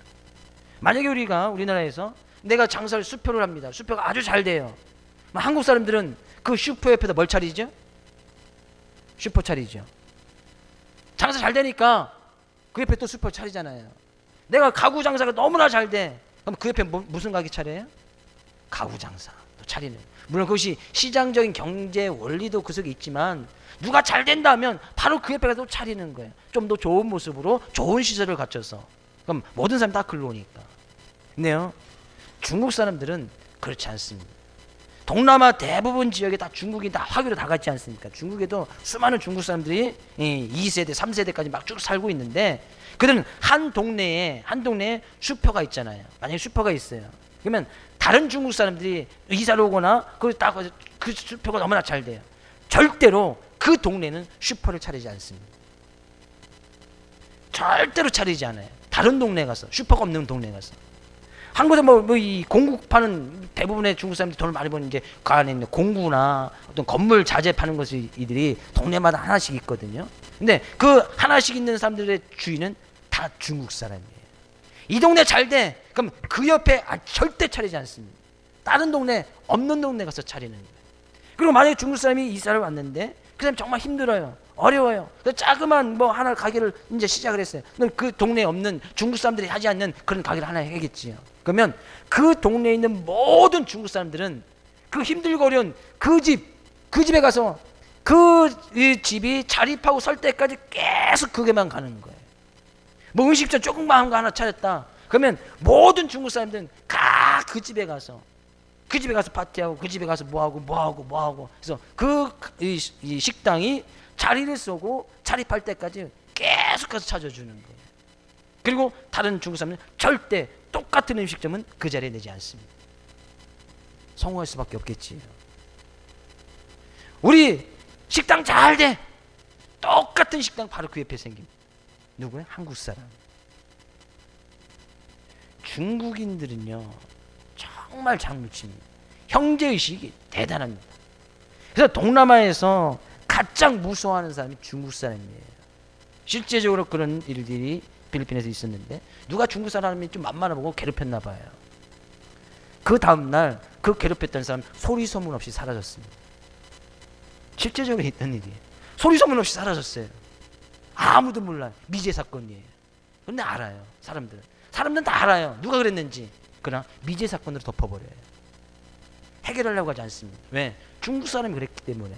만약에 우리나라에서 내가 장사를 수표를 합니다. 수표가 아주 잘 돼요. 한국 사람들은 그 슈퍼 옆에다 뭘 차리죠? 슈퍼 차리죠. 장사 잘 되니까 그 옆에 또 슈퍼 차리잖아요. 내가 가구 장사가 너무나 잘 돼. 그럼 그 옆에 무슨 가게 차려요? 가구 장사 또 차리는. 물론 그것이 시장적인 경제 원리도 그 속에 있지만, 누가 잘 된다 하면 바로 그 옆에 가서 차리는 거예요. 좀 더 좋은 모습으로 좋은 시설을 갖춰서. 그럼 모든 사람 다 글로 오니까. 근데요, 중국 사람들은 그렇지 않습니다. 동남아 대부분 지역에 다 중국이 다 화교로 다 같지 않습니까? 중국에도 수많은 중국 사람들이 2세대, 3세대까지 막 쭉 살고 있는데, 그들은 한 동네에 슈퍼가 있잖아요. 만약에 슈퍼가 있어요. 그러면 다른 중국 사람들이 이사를 오거나 그 슈퍼가 너무나 잘 돼요. 절대로 그 동네는 슈퍼를 차리지 않습니다. 절대로 차리지 않아요. 다른 동네 가서, 슈퍼가 없는 동네 가서. 한국에서 이 공구 파는 대부분의 중국 사람들이 돈을 많이 버는, 이제 그 안에 있는 공구나 어떤 건물 자재 파는 것이 이들이 동네마다 하나씩 있거든요. 근데 그 하나씩 있는 사람들의 주인은 다 중국 사람이에요. 이 동네 잘 돼. 그럼 그 옆에 절대 차리지 않습니다. 다른 동네, 없는 동네 가서 차리는 거예요. 그리고 만약에 중국 사람이 이사를 왔는데 그 사람 정말 힘들어요. 어려워요. 그래서 자그만 하나 가게를 이제 시작을 했어요. 그럼 그 동네에 없는, 중국 사람들이 하지 않는 그런 가게를 하나 해야겠지요. 그러면 그 동네에 있는 모든 중국 사람들은 그 힘들고 어려운 그 집에 가서 그 집이 자립하고 설 때까지 계속 그게만 가는 거예요. 뭐 음식점 조금만 거 하나 차렸다. 그러면 모든 중국 사람들은 다 그 집에 가서 파티하고, 그 집에 가서 뭐하고. 그래서 이 식당이 자리를 쏘고 자립할 때까지 계속 가서 찾아주는 거예요. 그리고 다른 중국 사람들은 절대 똑같은 음식점은 그 자리에 내지 않습니다. 성공할 수밖에 없겠지요. 우리 식당 잘 돼. 똑같은 식당 바로 그 옆에 생깁니다. 누구예요? 한국 사람. 중국인들은요, 정말 장무칩니다. 형제의식이 대단합니다. 그래서 동남아에서 가장 무서워하는 사람이 중국 사람이에요. 실제적으로 그런 일들이 필리핀에서 있었는데, 누가 중국 사람이 좀 만만하고 괴롭혔나 봐요. 그 다음날 그 괴롭혔던 사람 소리 소문 없이 사라졌습니다. 실제적으로 있던 일이에요. 소리 소문 없이 사라졌어요. 아무도 몰라요. 미제 사건이에요. 근데 알아요. 사람들은 다 알아요. 누가 그랬는지. 그러나 미제 사건으로 덮어버려요. 해결하려고 하지 않습니다. 왜? 중국 사람이 그랬기 때문에.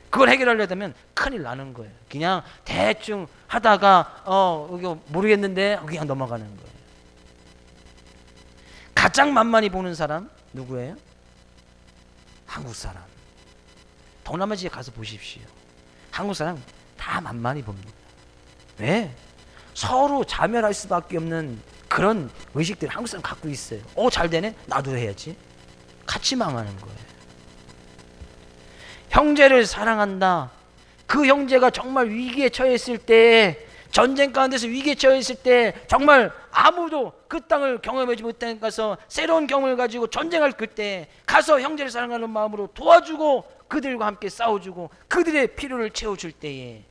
그걸 해결하려면 큰일 나는 거예요. 그냥 대충 하다가 이거 모르겠는데 그냥 넘어가는 거예요. 가장 만만히 보는 사람 누구예요? 한국 사람. 동남아 지역에 가서 보십시오. 한국 사람 다 만만히 봅니다. 왜? 서로 자멸할 수밖에 없는 그런 의식들을 한국 사람 갖고 있어요. 잘 되네? 나도 해야지. 같이 망하는 거예요. 형제를 사랑한다. 그 형제가 정말 위기에 처했을 때, 전쟁 가운데서 위기에 처했을 때 정말 아무도 그 땅을 경험하지 못한 가서 새로운 경험을 가지고 전쟁할 그때 가서 형제를 사랑하는 마음으로 도와주고 그들과 함께 싸워주고 그들의 필요를 채워줄 때에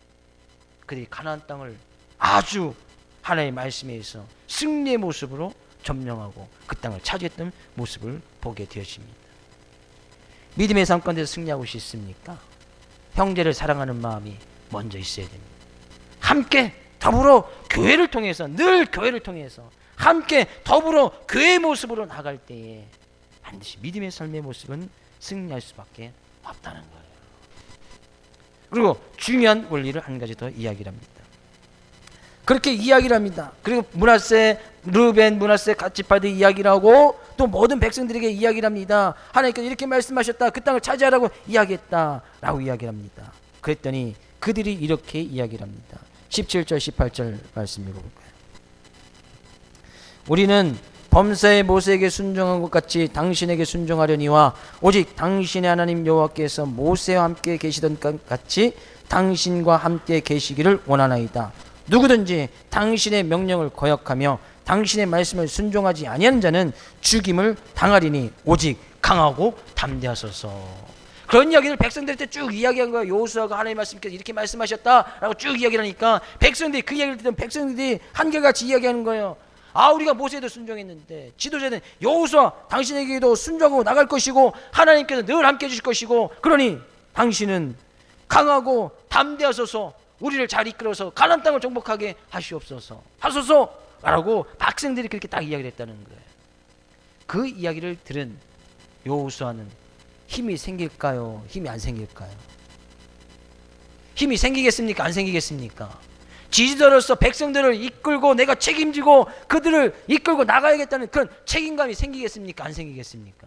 그들이 가나안 땅을 아주 하나님의 말씀에 의해서 승리의 모습으로 점령하고 그 땅을 차지했던 모습을 보게 되어집니다. 믿음의 삶 가운데서 승리하고 싶습니까? 형제를 사랑하는 마음이 먼저 있어야 됩니다. 함께 더불어 교회를 통해서, 늘 교회를 통해서 함께 더불어 교회의 모습으로 나갈 때에 반드시 믿음의 삶의 모습은 승리할 수밖에 없다는 거예요. 그리고 중요한 원리를 한 가지 더 이야기를 합니다. 그렇게 이야기를 합니다. 그리고 므낫세, 르벤, 므낫세 갓지파들 이야기를 하고 또 모든 백성들에게 이야기를 합니다. 하나님께서 이렇게 말씀하셨다. 그 땅을 차지하라고 이야기했다. 라고 이야기를 합니다. 그랬더니 그들이 이렇게 이야기를 합니다. 17절 18절 말씀 읽어볼까요? 우리는 범사의 모세에게 순종한 것 같이 당신에게 순종하려니와 오직 당신의 하나님 여호와께서 모세와 함께 계시던 것 같이 당신과 함께 계시기를 원하나이다. 누구든지 당신의 명령을 거역하며 당신의 말씀을 순종하지 아니하는 자는 죽임을 당하리니 오직 강하고 담대하소서. 그런 이야기를 백성들한테 쭉 이야기한 거예요. 여호수아가 하나님의 말씀께서 이렇게 말씀하셨다라고 쭉 이야기를 하니까 백성들이 그 이야기를 듣던 백성들이 한결같이 이야기하는 거예요. 우리가 모세에도 순종했는데 지도자는 여호수아 당신에게도 순종하고 나갈 것이고 하나님께서 늘 함께 해주실 것이고 그러니 당신은 강하고 담대하소서 우리를 잘 이끌어서 가나안 땅을 정복하게 하소서라고 백성들이 그렇게 딱 이야기를 했다는 거예요. 그 이야기를 들은 여호수아는 힘이 생길까요? 힘이 안 생길까요? 힘이 생기겠습니까? 안 생기겠습니까? 지지자로서 백성들을 이끌고 내가 책임지고 그들을 이끌고 나가야겠다는 그런 책임감이 생기겠습니까? 안 생기겠습니까?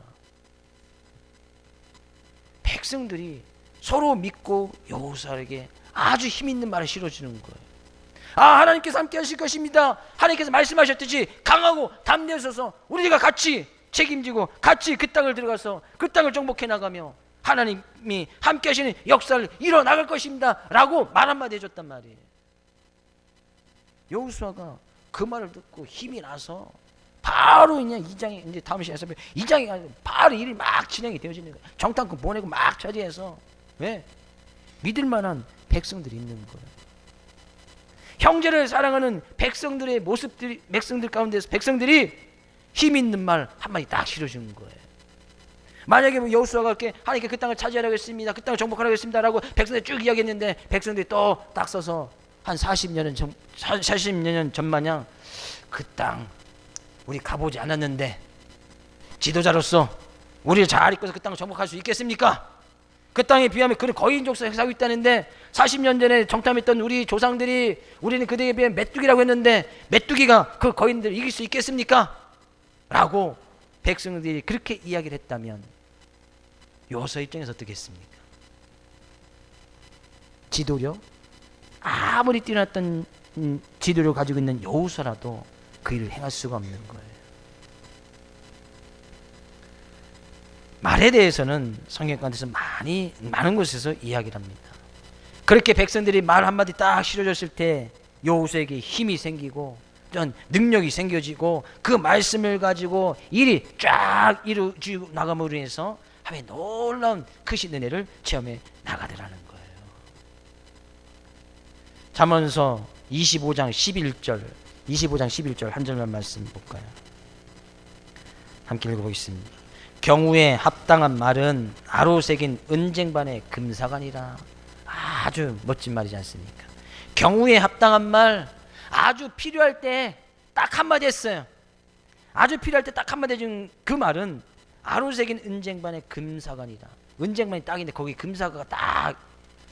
백성들이 서로 믿고 여호수아에게 아주 힘 있는 말을 실어주는 거예요. 하나님께서 함께 하실 것입니다. 하나님께서 말씀하셨듯이 강하고 담대하셔서 우리가 같이 책임지고 같이 그 땅을 들어가서 그 땅을 정복해 나가며 하나님이 함께 하시는 역사를 이뤄나갈 것입니다 라고 말 한마디 해줬단 말이에요. 여호수아가 그 말을 듣고 힘이 나서 바로 그냥 2장에 이제 다음 시간에서 2장에 바로 일이 막 진행이 되어지는 거예요. 정탐꾼 보내고 막 차지해서 왜? 믿을 만한 백성들이 있는 거예요. 형제를 사랑하는 백성들의 모습들이 백성들 가운데서 백성들이 힘 있는 말 한마디 딱 실어주는 거예요. 만약에 여호수아가 이렇게 하나님께 그 땅을 차지하라고 했습니다. 그 땅을 정복하라고 했습니다. 라고 백성들이 쭉 이야기했는데 백성들이 또 딱 서서 한 40년 전 마냥 그 땅 우리 가보지 않았는데 지도자로서 우리를 잘 이끌어서 그 땅을 정복할 수 있겠습니까? 그 땅에 비하면 그런 거인족속 행사하고 있다는데 40년 전에 정탐했던 우리 조상들이 우리는 그들에 비해 메뚜기라고 했는데 메뚜기가 그 거인들을 이길 수 있겠습니까? 라고 백성들이 그렇게 이야기를 했다면 여호수아 입장에서 어떻겠습니까? 지도력 아무리 뛰어났던 지도력을 가지고 있는 여호수아라도 그 일을 행할 수가 없는 거예요. 말에 대해서는 성경 가운데서 많은 곳에서 이야기를 합니다. 그렇게 백성들이 말 한마디 딱 실어줬을 때 여호수아에게 힘이 생기고 전 능력이 생겨지고 그 말씀을 가지고 일이 쫙 이루어지고 나감으로 인해서 하나님의 놀라운 크신 은혜를 체험해 나가더라는 거예요. 잠언서 25장 11절 한 절만 말씀 볼까요? 함께 읽어보겠습니다. 경우에 합당한 말은 아로새긴 은쟁반의 금사관이라. 아주 멋진 말이지 않습니까? 경우에 합당한 말, 아주 필요할 때 딱 한마디 했어요. 아주 필요할 때 딱 한마디 해준 그 말은 아로새긴 은쟁반의 금사관이라. 은쟁반이 딱인데 거기 금사과가 딱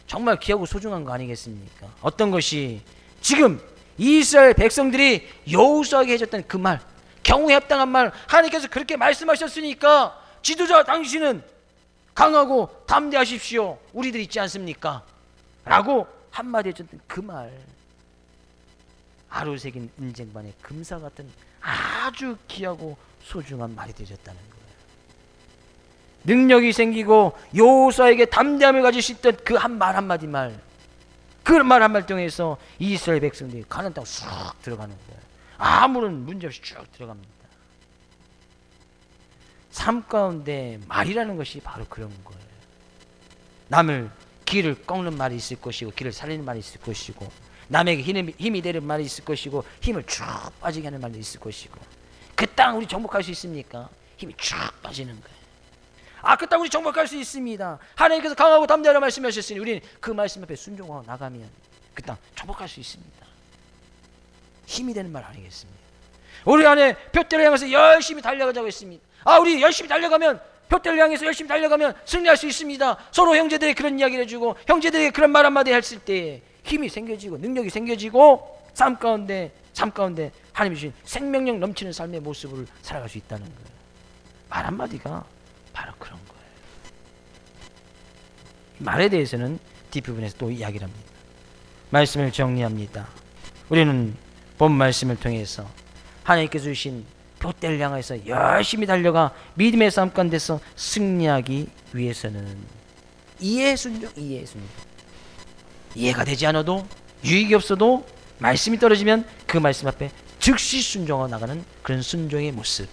정말 귀하고 소중한 거 아니겠습니까? 어떤 것이 지금 이스라엘 백성들이 여호수아에게 해줬던 그 말, 경우에 합당한 말, 하나님께서 그렇게 말씀하셨으니까 지도자 당신은 강하고 담대하십시오. 우리들 있지 않습니까? 라고 한마디 해줬던 그 말, 아로새긴 은쟁반의 금사 같은 아주 귀하고 소중한 말이 되셨다는 거예요. 능력이 생기고 여호수아에게 담대함을 가질 수 있던 그 한 말 한마디 말, 그 말 한마디 통해서 이스라엘 백성들이 가나안 땅 쑥 들어가는 거예요. 아무런 문제 없이 쭉 들어갑니다. 삶 가운데 말이라는 것이 바로 그런 거예요. 남을 길을 꺾는 말이 있을 것이고 길을 살리는 말이 있을 것이고 남에게 힘이 되는 말이 있을 것이고 힘을 쭉 빠지게 하는 말도 있을 것이고. 그 땅 우리 정복할 수 있습니까? 힘이 쭉 빠지는 거예요. 그 땅 우리 정복할 수 있습니다. 하나님께서 강하고 담대하라 말씀하셨으니 우리는 그 말씀 앞에 순종하고 나가면 그 땅 정복할 수 있습니다. 힘이 되는 말 아니겠습니까? 우리 안에 표대를 향해서 열심히 달려가자고 했습니다. 우리 열심히 달려가면, 표대를 향해서 열심히 달려가면 승리할 수 있습니다. 서로 형제들이 그런 이야기를 해주고 형제들에게 그런 말 한마디 했을 때 힘이 생겨지고 능력이 생겨지고 삶 가운데 하나님이 주신 생명력 넘치는 삶의 모습을 살아갈 수 있다는 거예요. 말 한마디가 바로 그런 거예요. 말에 대해서는 뒷부분에서 또 이야기를 합니다. 말씀을 정리합니다. 우리는 본 말씀을 통해서 하나님께서 주신 표대를 향해서 열심히 달려가 믿음의 삶 가운데서 승리하기 위해서는 이해 순종. 이해가 되지 않아도, 유익이 없어도, 말씀이 떨어지면 그 말씀 앞에 즉시 순종하고 나가는 그런 순종의 모습.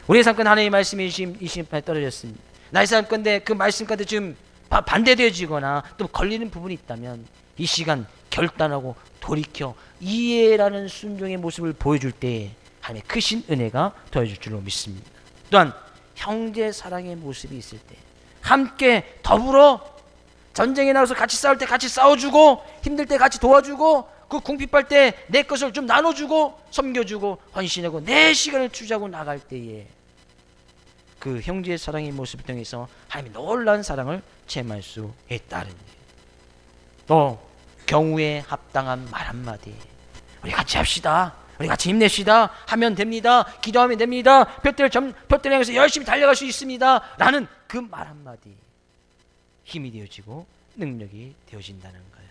우리의 삶 가운데 하나님의 말씀이 이심 판에 떨어졌습니다. 나의 삶 가운데 그 말씀 가운데 지금 반대되어지거나 또 걸리는 부분이 있다면 이 시간 결단하고 돌이켜 이해라는 순종의 모습을 보여줄 때에 하나님의 크신 은혜가 더해줄 줄로 믿습니다. 또한 형제 사랑의 모습이 있을 때 함께 더불어 전쟁에 나가서 같이 싸울 때 같이 싸워주고, 힘들 때 같이 도와주고, 그 궁핍할 때 내 것을 좀 나눠주고 섬겨주고 헌신하고 내 시간을 투자하고 나갈 때에 그 형제의 사랑의 모습을 통해서 하나님의 놀라운 사랑을 체험할 수 있다는 거예요. 또 경우에 합당한 말 한마디, 우리 같이 합시다, 우리 같이 힘냅시다, 하면 됩니다, 기도하면 됩니다, 표대를 향해서 열심히 달려갈 수 있습니다 라는 그 말 한마디 힘이 되어지고 능력이 되어진다는 거예요.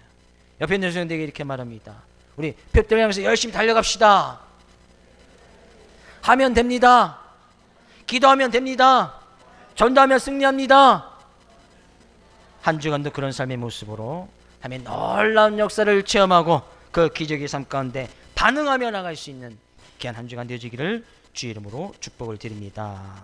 옆에 있는 사람들에게 이렇게 말합니다. 우리 표대를 향해서 열심히 달려갑시다, 하면 됩니다, 기도하면 됩니다, 전도하면 승리합니다. 한 주간도 그런 삶의 모습으로 하나님의 놀라운 역사를 체험하고 그 기적의 삶 가운데 반응하며 나갈 수 있는 귀한 한 주간 되어지기를 주의 이름으로 축복을 드립니다.